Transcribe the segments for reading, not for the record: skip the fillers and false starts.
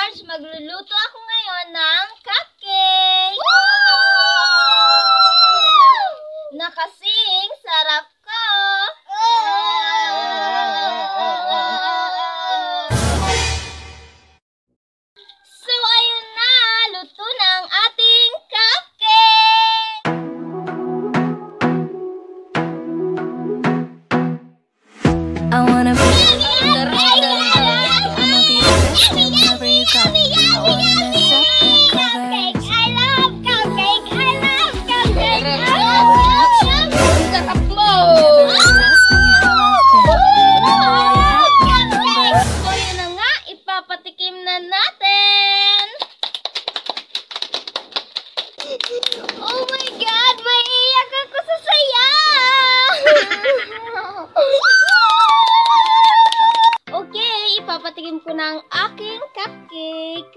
lunch, magluluto ako ngayon ng cupcake! Nakasing sarap ko! So, ayun na! Luto na ang ating cupcake! I wanna be the best wherever you go. I wanna mess up your cupcake. I love cupcake! I love cupcake! Sarap mo! So yun na nga, ipapatikim na natin! Oh my God! Maiiyak ako sa saya! Okay, ipapatikim ko na ang aking cupcake.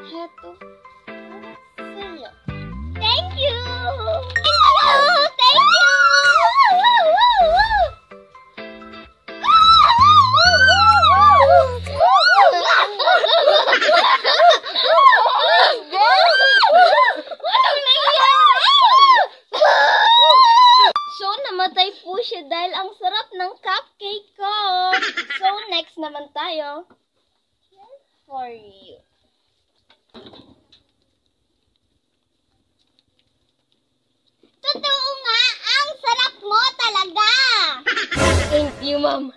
Heto. Sa'yo. Thank you! Thank you! Anong nangyari? So, namatay po siya dahil ang sarap ng cupcake ko. So, next naman tayo. For you. Totoo nga, ang sarap mo talaga. Thank you, Mom.